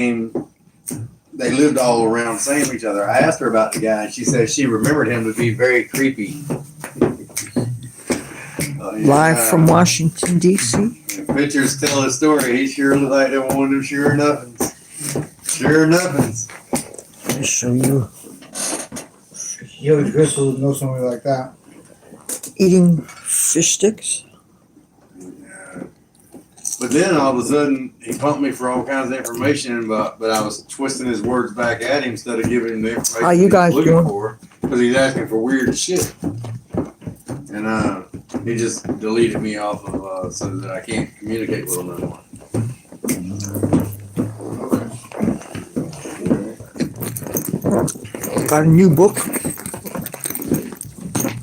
They lived all around the same each other. I asked her about the guy, and she said she remembered him to be very creepy. Live from Washington, D.C. Pictures tell his story. He sure looked like one of them sure nothings. Sure nothings. Let me show you. Yogi Griswold would know somebody like that. Eating fish sticks. But then all of a sudden, he pumped me for all kinds of information, but I was twisting his words back at him instead of giving him the information How you guys he was looking doing? for, because he's asking for weird shit. And he just deleted me off of so that I can't communicate with him anymore. Got a new book.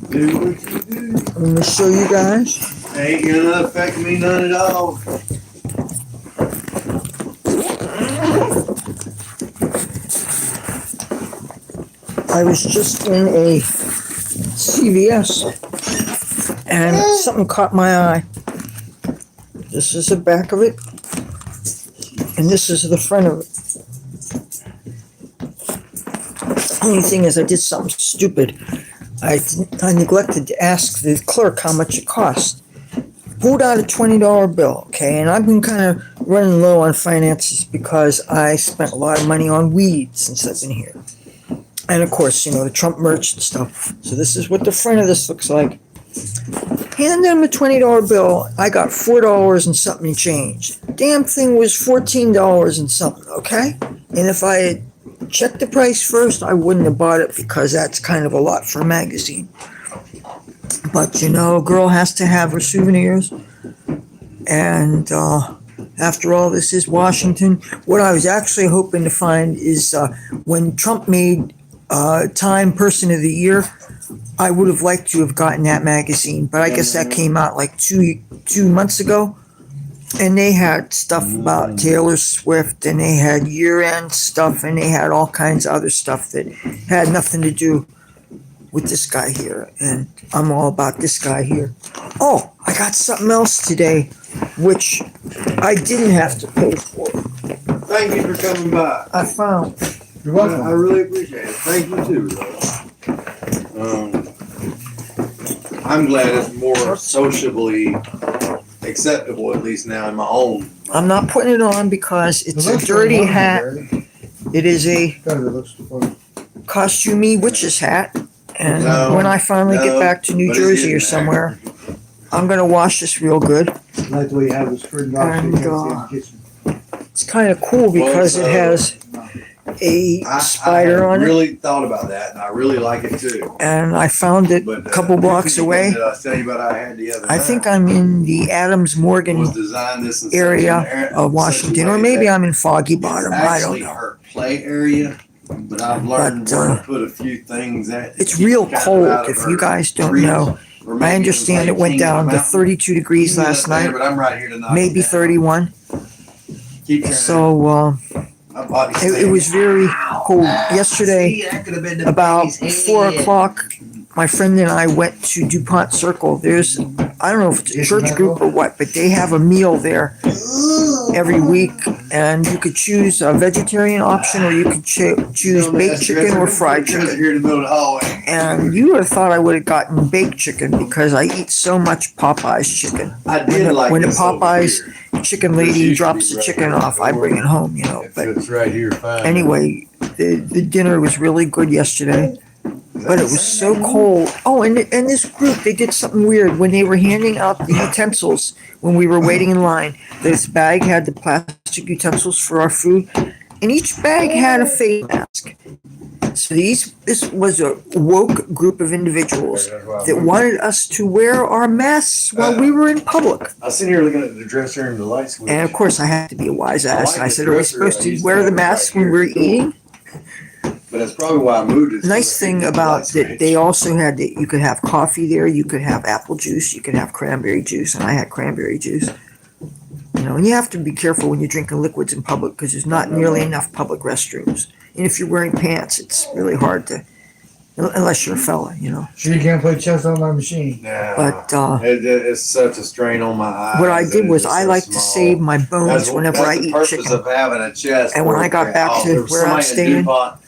Do what you do. I'm going to show you guys. Ain't gonna affect me none at all. I was just in a CVS and something caught my eye. This is the back of it, and this is the front of it. Only thing is, I did something stupid. I neglected to ask the clerk how much it cost. Pulled out a $20 bill, okay, and I've been kind of running low on finances because I spent a lot of money on weed since I've been here. And of course, you know, the Trump merch and stuff. So this is what the front of this looks like. Handed him a $20 bill. I got $4 and something change. Damn thing was $14 and something, okay? And if I had checked the price first, I wouldn't have bought it because that's kind of a lot for a magazine. But, you know, a girl has to have her souvenirs. And after all, this is Washington. What I was actually hoping to find is when Trump made Time Person of the Year, I would have liked to have gotten that magazine. But I guess that came out like two months ago. And they had stuff about Taylor Swift, and they had year-end stuff, and they had all kinds of other stuff that had nothing to do with this guy here. And I'm all about this guy here. Oh, I got something else today, which I didn't have to pay for. Thank you for coming by. I found. You're welcome. I really appreciate it. Thank you too, brother. I'm glad it's more sociably acceptable, at least now in my own. I'm not putting it on because it's a dirty hat. It is a costumey witch's hat. And when I finally get back to New Jersey or somewhere, I'm going to wash this real good. Like the way you have this fruit And it's kind of cool because it has a spider on I it. really thought about that, and I really like it too. And I found it a couple blocks away. Did I tell you about I had the other I night? think I'm in the Adams Morgan Was designed this in area such an of Washington, or maybe I'm in Foggy Bottom. I don't know. Her play area, but I've learned where to put a few things at. It's real cold. If you guys don't know, I understand it went down to 32 degrees last night, but I'm right here tonight. maybe 31. So it was very cold. Yesterday, about 4 o'clock, my friend and I went to DuPont Circle. There's, I don't know if it's a church group or what, but they have a meal there every week, and you could choose a vegetarian option, or you could choose baked chicken or fried chicken. And you would have thought I would have gotten baked chicken because I eat so much Popeye's chicken. When the Popeye's chicken lady drops the chicken off, I bring it home, you know. But it's right here, fine. anyway, the dinner was really good yesterday. But it was so cold. Oh, and this group, they did something weird. When they were handing out the utensils, when we were waiting in line, this bag had the plastic utensils for our food, and each bag had a face mask. So this was a woke group of individuals that wanted us to wear our masks while we were in public. I was sitting here looking at the dresser and the light switch. And of course, I had to be a wise ass. And I said, are we supposed to wear the masks when we're eating? But that's probably why I moved it. Nice thing about that, they also had that you could have coffee there, you could have apple juice, you could have cranberry juice, and I had cranberry juice. You know, and you have to be careful when you're drinking liquids in public because there's not nearly enough public restrooms. And if you're wearing pants, it's really hard to unless you're a fella, you know. Sure you can't play chess on my machine. Yeah. But It's such a strain on my eyes. what I did and was it's I so like to small. save my bones whenever I that's the eat purpose chicken. of having a chest. And when I got back to there was where I'm somebody in staying, DuPont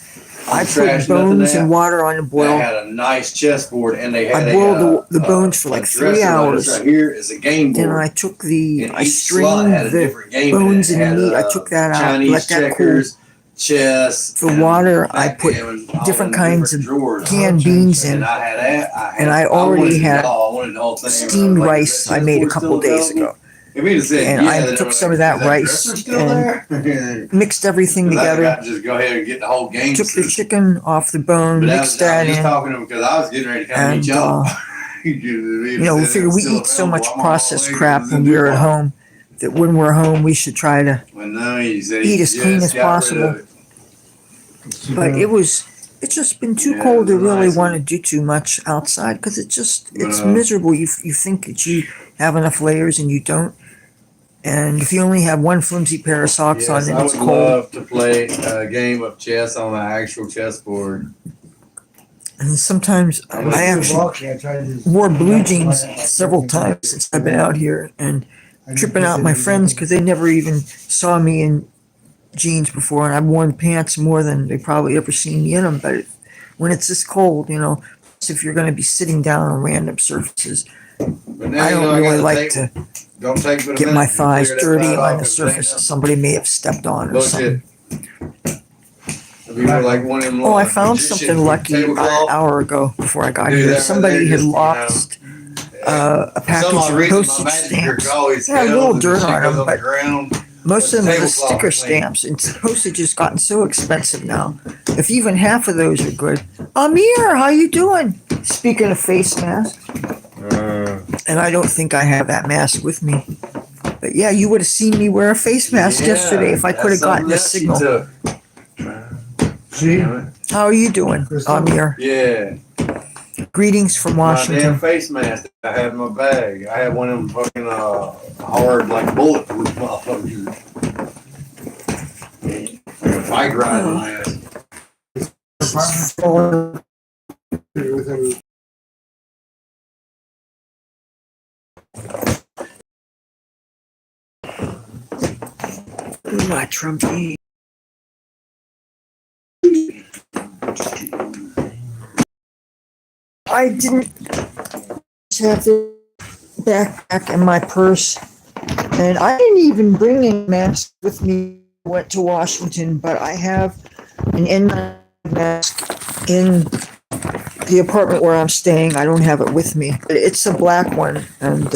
I trash put nothing bones that. and water on the They boil. had a nice chessboard, and they had I boiled the bones for like 3 dresser like hours. this right here is a game board. Then I took And I each slot strained had a the different game in it. bones It and had, the meat. I took that out, Chinese let that cool. checkers, chess. For and water, I put backgammon, all different in kinds different of drawers. canned beans in. And I had that. And I already wanted it had all. I wanted the whole thing. steamed Like, rice is that I made a chessboard couple still days available? ago. If he'd have said And yeah, I then took I'm some like, of that "Is rice dresser still and there?" mixed everything 'Cause I together. got to just go ahead and get the whole game. Took the system. chicken off the bone, But mixed I that was just in. talking to him because I was getting ready to come meet And, y'all. you know, we figure we eat so much processed crap when we're at home that when we're home we should try to Well, no, he said eat he as clean just as got rid of possible. it. But it's just been too Yeah, cold to it's a really nice want to one. do too much outside because it's But, miserable. You think that you have enough layers and you don't. And if you only have one flimsy pair of socks Yes, on and I it's would cold, love to play a game of chess on an actual chessboard. and sometimes I I actually wore blue jeans several times since I've been out here and tripping out my friends because they never even saw me in jeans before, and I've worn pants more than they probably ever seen me in them. But when it's this cold, you know, if you're going to be sitting down on random surfaces, But now I you know don't I really got like tape. to Don't take but a get minute my to thighs clear that dirty fat on off the and clean surface up. that somebody may have stepped on or something. Bullshit. If you were like one of them Oh, I little found magicians something with lucky about an tablecloth, hour ago before I got do here. that right Somebody there, had just, you know, lost a For package some odd of reason, my postage magic stamps. trick always They had a fails little and the dirt shit on goes them, on the but ground. most of But them the are tablecloth sticker is clean. stamps, and postage has gotten so expensive now. If even half of those are good, Amir, how you doing? Speaking of face masks, and I don't think I have that mask with me. But yeah, you would have seen me wear a face mask yesterday if I could have gotten a signal. See? How are you doing, Crystal? Amir? Yeah, Greetings from my Washington. damn face mask I had in my bag. I had one of them fucking hard like bulletproof motherfuckers. Like a bike riding mask. My Trumpy. I didn't have the backpack and my purse, and I didn't even bring any mask with me. I went to Washington, but I have an N95 mask in the apartment where I'm staying. I don't have it with me, but it's a black one, and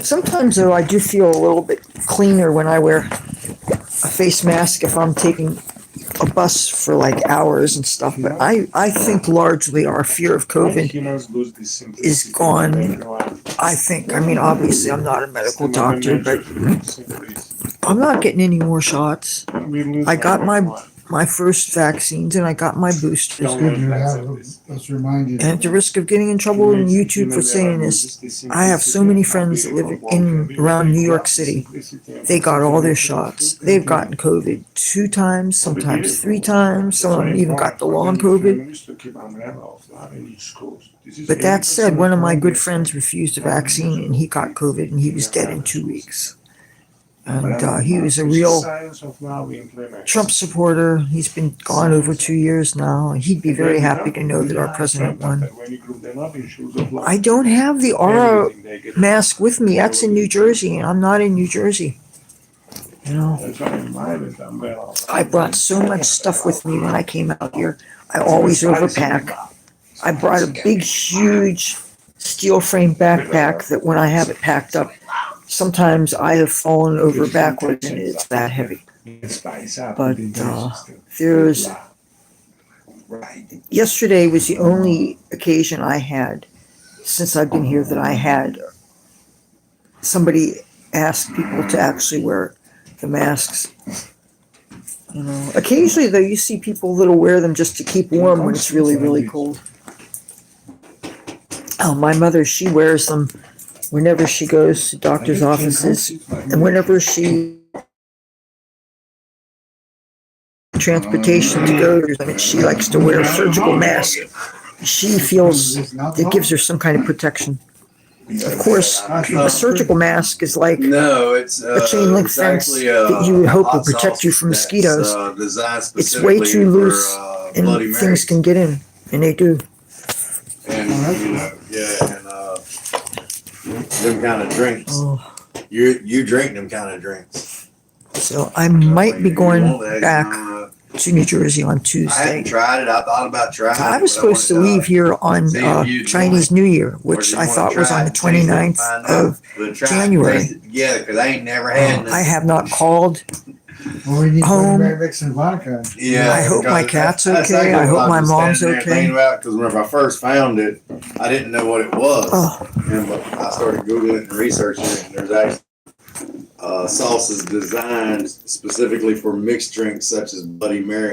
sometimes though I do feel a little bit cleaner when I wear a face mask if I'm taking a bus for like hours and stuff. But I think largely our fear of COVID is gone. I think. I mean, obviously I'm not a medical doctor, but I'm not getting any more shots. I got my first vaccines and I got my boosters. It's good you have it. Let's remind you. And at the risk of getting in trouble on YouTube for saying this, I have so many friends that live in around New York City. They got all their shots. They've gotten COVID 2 times, sometimes 3 times. Some of them even got the long COVID. But that said, one of my good friends refused a vaccine and he got COVID and he was dead in 2 weeks. And he was a real Trump supporter. He's been gone over 2 years now. He'd be very happy to know that our president won. I don't have the Aura mask with me. That's in New Jersey, and I'm not in New Jersey. You know, I brought so much stuff with me when I came out here. I always overpack. I brought a big, huge steel frame backpack that when I have it packed up, sometimes I have fallen over backwards and it's that heavy. But there's yesterday was the only occasion I had since I've been here that I had somebody ask people to actually wear the masks. You know, occasionally though you see people that'll wear them just to keep warm when it's really, really cold. Oh, my mother, she wears them whenever she goes to doctor's offices and whenever she transportation to go to, and she likes to wear a surgical mask. She feels it gives her some kind of protection. Of course, a surgical mask is like No, it's a chain link it's fence actually that you would hope will hot protect sauce you from that's, mosquitoes. designed It's way specifically too for, loose, and Bloody things Marys. can get in, and they do. And them kind of drinks. Oh, You drink them kind of drinks. so I might be You going want eggs, back to New Jersey on I hadn't Tuesday. tried it. I thought about trying it. I was but supposed to wanted leave here on see if you'd Chinese New Year, or which do you I wanna thought was try on it the and taste it and 29th find of out? But try it and January. taste it together, because I ain't never had I have not called. Well, we need Home. Bloody Mary mix and vodka. Yeah, I hope my because cat's that's okay. exactly I what hope my was mom's standing there okay. thinking about, because whenever I first found it, I didn't know what it was. Oh, And but I started Googling it and researching it, and there's actually sauces designed specifically for mixed drinks such as Bloody Mary.